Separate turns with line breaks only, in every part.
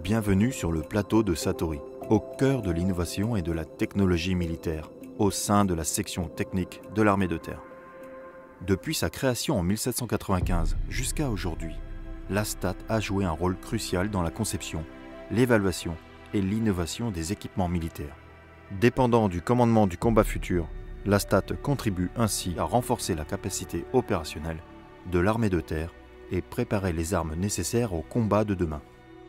Bienvenue sur le plateau de Satori, au cœur de l'innovation et de la technologie militaire, au sein de la section technique de l'armée de terre. Depuis sa création en 1795 jusqu'à aujourd'hui, l'ASTAT a joué un rôle crucial dans la conception, l'évaluation et l'innovation des équipements militaires. Dépendant du commandement du combat futur, l'ASTAT contribue ainsi à renforcer la capacité opérationnelle de l'armée de terre et préparer les armes nécessaires au combat de demain.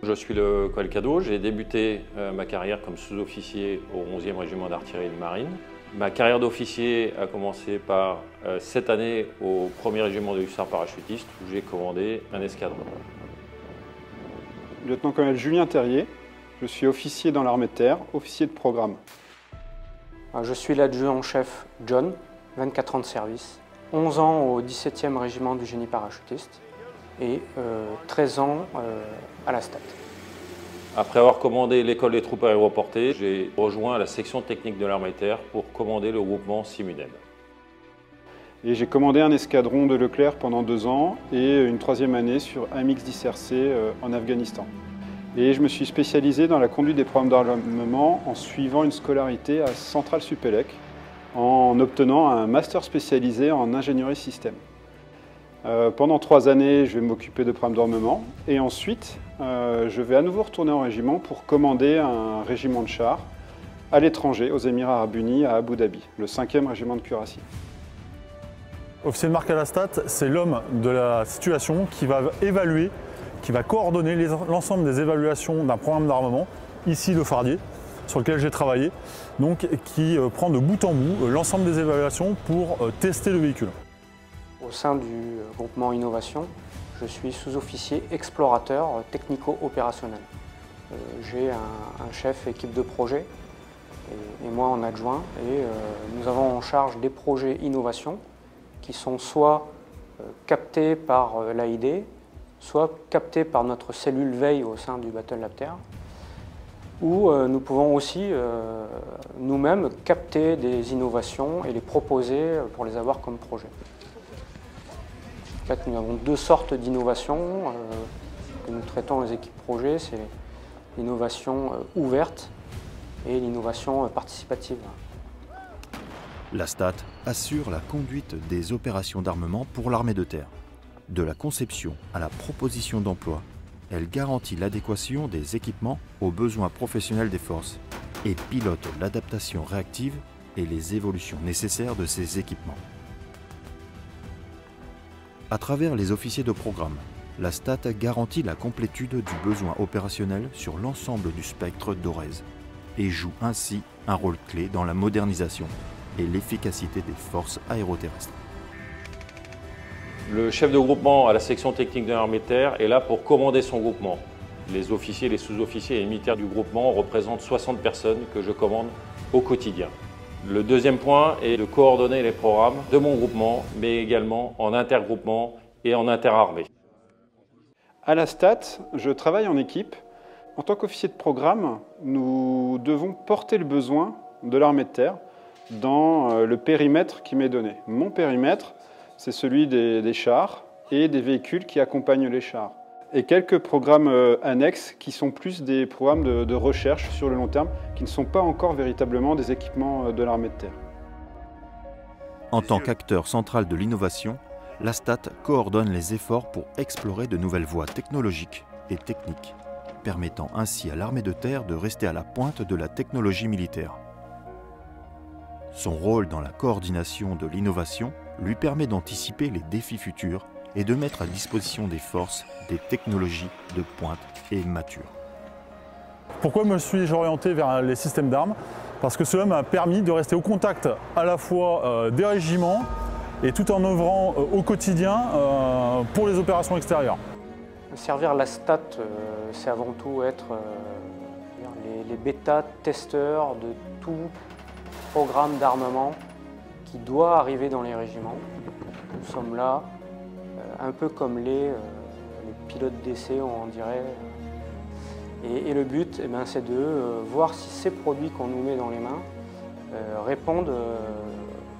Je suis le colonel Cadeau, j'ai débuté ma carrière comme sous-officier au 11e régiment d'artillerie de marine. Ma carrière d'officier a commencé par 7 années au 1er régiment de hussards parachutistes où j'ai commandé un escadron.
Lieutenant-colonel Julien Terrier, je suis officier dans l'armée de terre, officier de programme.
Je suis l'adjudant-chef John, 24 ans de service, 11 ans au 17e régiment du génie parachutiste et 13 ans à la STAT.
Après avoir commandé l'école des troupes aéroportées, j'ai rejoint la section technique de l'armée de terre pour commander le groupement Simuneb.
Et j'ai commandé un escadron de Leclerc pendant 2 ans et une 3e année sur AMX-10RC en Afghanistan. Et je me suis spécialisé dans la conduite des programmes d'armement en suivant une scolarité à Centrale Supélec, en obtenant un master spécialisé en ingénierie système. Pendant 3 années, je vais m'occuper de programmes d'armement et ensuite, je vais à nouveau retourner en régiment pour commander un régiment de chars à l'étranger, aux Émirats Arabes Unis, à Abu Dhabi, le 5e régiment de cuirassiers.
Officier de marque à la STAT, c'est l'homme de la situation qui va évaluer, qui va coordonner l'ensemble des évaluations d'un programme d'armement, ici le Fardier, sur lequel j'ai travaillé, donc qui prend de bout en bout l'ensemble des évaluations pour tester le véhicule.
Au sein du groupement Innovation, je suis sous-officier explorateur technico-opérationnel. J'ai un chef équipe de projet et moi en adjoint et nous avons en charge des projets innovation qui sont soit captés par l'AID, soit captés par notre cellule veille au sein du Battle Lab Terre, où nous pouvons aussi nous-mêmes capter des innovations et les proposer pour les avoir comme projet. En fait, nous avons 2 sortes d'innovations que nous traitons les équipes projets, c'est l'innovation ouverte et l'innovation participative.
L'ASTAT assure la conduite des opérations d'armement pour l'armée de terre. De la conception à la proposition d'emploi, elle garantit l'adéquation des équipements aux besoins professionnels des forces et pilote l'adaptation réactive et les évolutions nécessaires de ces équipements. À travers les officiers de programme, la STAT garantit la complétude du besoin opérationnel sur l'ensemble du spectre d'ORES et joue ainsi un rôle clé dans la modernisation et l'efficacité des forces aéroterrestres.
Le chef de groupement à la section technique de l'armée de terre est là pour commander son groupement. Les officiers, les sous-officiers et les militaires du groupement représentent 60 personnes que je commande au quotidien. Le deuxième point est de coordonner les programmes de mon groupement, mais également en intergroupement et en interarmée.
À la STAT, je travaille en équipe. En tant qu'officier de programme, nous devons porter le besoin de l'armée de terre dans le périmètre qui m'est donné. Mon périmètre, c'est celui des chars et des véhicules qui accompagnent les chars. Et quelques programmes annexes qui sont plus des programmes de recherche sur le long terme, qui ne sont pas encore véritablement des équipements de l'armée de terre.
En tant qu'acteur central de l'innovation, l'ASTAT coordonne les efforts pour explorer de nouvelles voies technologiques et techniques, permettant ainsi à l'armée de terre de rester à la pointe de la technologie militaire. Son rôle dans la coordination de l'innovation lui permet d'anticiper les défis futurs et de mettre à disposition des forces des technologies de pointe et matures.
Pourquoi me suis-je orienté vers les systèmes d'armes? Parce que cela m'a permis de rester au contact à la fois des régiments et tout en œuvrant au quotidien pour les opérations extérieures.
Servir la STAT, c'est avant tout être les bêta-testeurs de tout programme d'armement qui doit arriver dans les régiments. Nous sommes là, un peu comme les pilotes d'essai, on dirait. Et le but, c'est de voir si ces produits qu'on nous met dans les mains répondent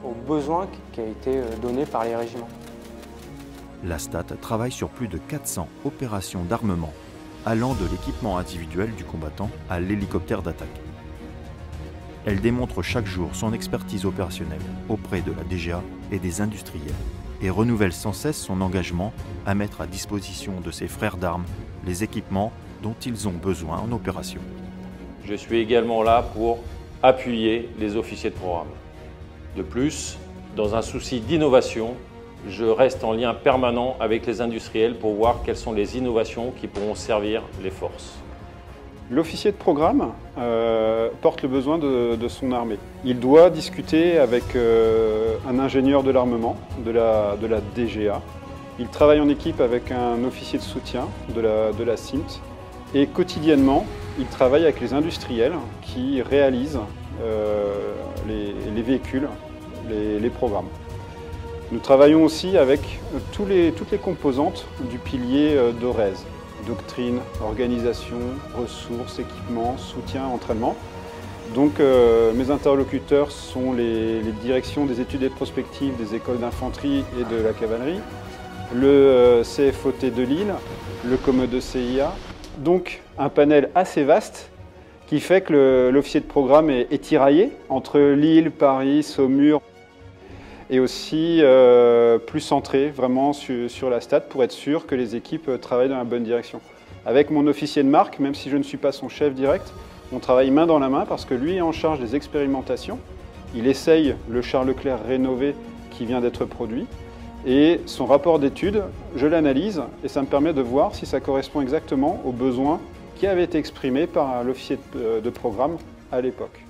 aux besoins qui ont été donnés par les régiments.
La STAT travaille sur plus de 400 opérations d'armement allant de l'équipement individuel du combattant à l'hélicoptère d'attaque. Elle démontre chaque jour son expertise opérationnelle auprès de la DGA et des industriels et renouvelle sans cesse son engagement à mettre à disposition de ses frères d'armes les équipements dont ils ont besoin en opération.
Je suis également là pour appuyer les officiers de programme. De plus, dans un souci d'innovation, je reste en lien permanent avec les industriels pour voir quelles sont les innovations qui pourront servir les forces.
L'officier de programme porte le besoin de son armée. Il doit discuter avec un ingénieur de l'armement, de la DGA. Il travaille en équipe avec un officier de soutien de la CIMT. Et quotidiennement, il travaille avec les industriels qui réalisent les véhicules, les programmes. Nous travaillons aussi avec toutes les composantes du pilier d'ORES. Doctrine, organisation, ressources, équipements, soutien, entraînement. Donc mes interlocuteurs sont les directions des études et prospectives des écoles d'infanterie et de la cavalerie, le CFOT de Lille, le COME2 CIA. Donc un panel assez vaste qui fait que l'officier de programme est tiraillé entre Lille, Paris, Saumur et aussi plus centré vraiment sur la stat pour être sûr que les équipes travaillent dans la bonne direction. Avec mon officier de marque, même si je ne suis pas son chef direct, on travaille main dans la main parce que lui est en charge des expérimentations. Il essaye le Charles Leclerc rénové qui vient d'être produit et son rapport d'étude, je l'analyse et ça me permet de voir si ça correspond exactement aux besoins qui avaient été exprimés par l'officier de programme à l'époque.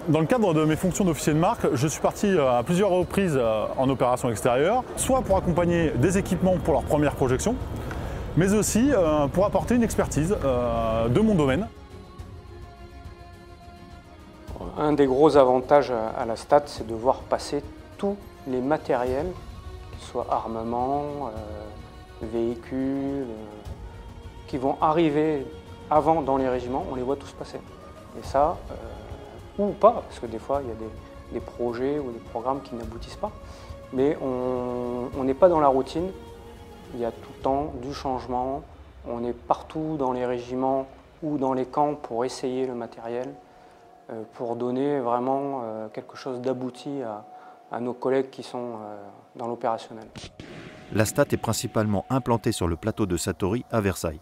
Dans le cadre de mes fonctions d'officier de marque, je suis parti à plusieurs reprises en opération extérieure, soit pour accompagner des équipements pour leur première projection, mais aussi pour apporter une expertise de mon domaine.
Un des gros avantages à la STAT, c'est de voir passer tous les matériels, qu'ils soient armements, véhicules, qui vont arriver avant dans les régiments, on les voit tous passer. Et ça, ou pas, parce que des fois il y a des projets ou des programmes qui n'aboutissent pas. Mais on n'est pas dans la routine, il y a tout le temps du changement, on est partout dans les régiments ou dans les camps pour essayer le matériel, pour donner vraiment quelque chose d'abouti à nos collègues qui sont dans l'opérationnel.
La STAT est principalement implantée sur le plateau de Satory à Versailles.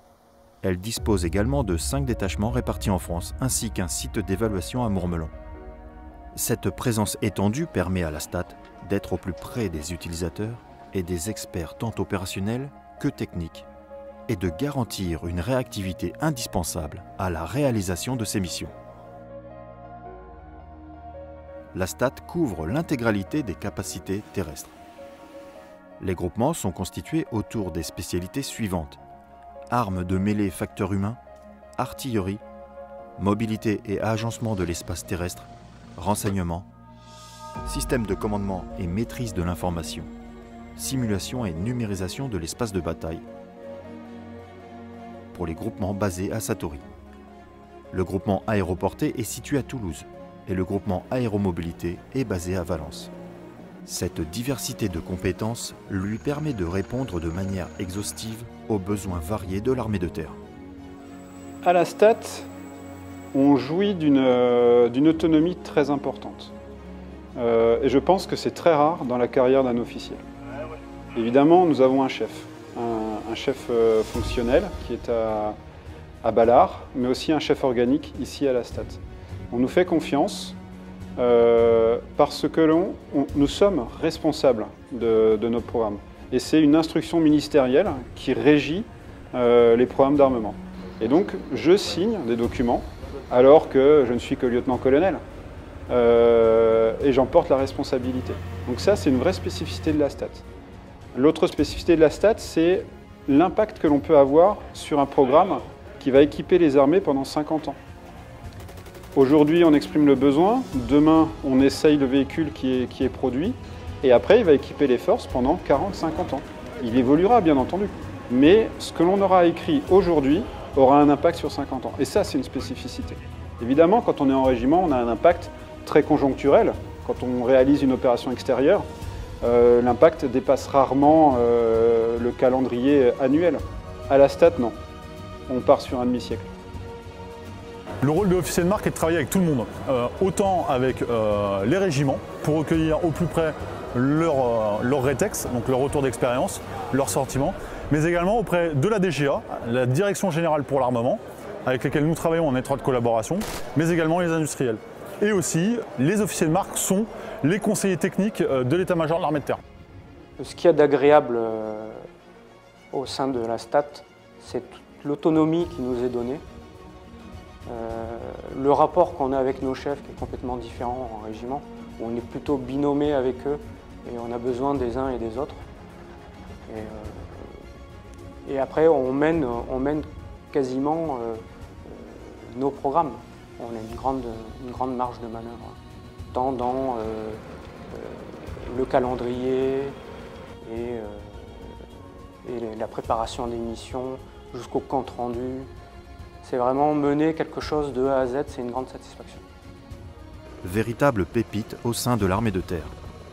Elle dispose également de 5 détachements répartis en France, ainsi qu'un site d'évaluation à Mourmelon. Cette présence étendue permet à la STAT d'être au plus près des utilisateurs et des experts tant opérationnels que techniques, et de garantir une réactivité indispensable à la réalisation de ses missions. La STAT couvre l'intégralité des capacités terrestres. Les groupements sont constitués autour des spécialités suivantes: armes de mêlée facteurs humains, artillerie, mobilité et agencement de l'espace terrestre, renseignement, système de commandement et maîtrise de l'information, simulation et numérisation de l'espace de bataille, pour les groupements basés à Satory. Le groupement aéroporté est situé à Toulouse et le groupement aéromobilité est basé à Valence. Cette diversité de compétences lui permet de répondre de manière exhaustive aux besoins variés de l'armée de terre.
À la STAT, on jouit d'une autonomie très importante. Et je pense que c'est très rare dans la carrière d'un officier. Évidemment, nous avons un chef fonctionnel qui est à Ballard, mais aussi un chef organique ici à la STAT. On nous fait confiance parce que nous sommes responsables de notre programme. Et c'est une instruction ministérielle qui régit les programmes d'armement. Et donc, je signe des documents alors que je ne suis que lieutenant-colonel. Et j'en porte la responsabilité. Donc ça, c'est une vraie spécificité de la STAT. L'autre spécificité de la STAT, c'est l'impact que l'on peut avoir sur un programme qui va équiper les armées pendant 50 ans. Aujourd'hui, on exprime le besoin, demain, on essaye le véhicule qui est produit, et après, il va équiper les forces pendant 40-50 ans. Il évoluera, bien entendu, mais ce que l'on aura écrit aujourd'hui aura un impact sur 50 ans. Et ça, c'est une spécificité. Évidemment, quand on est en régiment, on a un impact très conjoncturel. Quand on réalise une opération extérieure, l'impact dépasse rarement le calendrier annuel. À la STAT, non. on part sur un demi-siècle.
Le rôle de l'officier de marque est de travailler avec tout le monde, autant avec les régiments pour recueillir au plus près leur rétex, donc leur retour d'expérience, leur sortiment, mais également auprès de la DGA, la Direction Générale pour l'Armement, avec lesquels nous travaillons en étroite collaboration, mais également les industriels. Et aussi, les officiers de marque sont les conseillers techniques de l'état-major de l'armée de terre.
Ce qu'il y a d'agréable au sein de la STAT, c'est l'autonomie qui nous est donnée. Le rapport qu'on a avec nos chefs qui est complètement différent en régiment, où on est plutôt binômé avec eux et on a besoin des uns et des autres. Et après, on mène quasiment nos programmes. On a une grande marge de manœuvre, tant dans le calendrier et la préparation des missions jusqu'au compte rendu. C'est vraiment mener quelque chose de A à Z, c'est une grande satisfaction.
Véritable pépite au sein de l'armée de terre,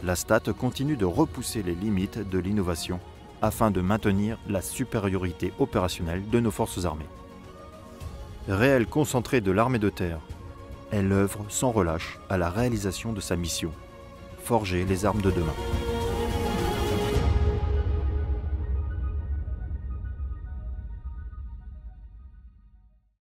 la STAT continue de repousser les limites de l'innovation afin de maintenir la supériorité opérationnelle de nos forces armées. Réelle concentrée de l'armée de terre, elle œuvre sans relâche à la réalisation de sa mission, forger les armes de demain.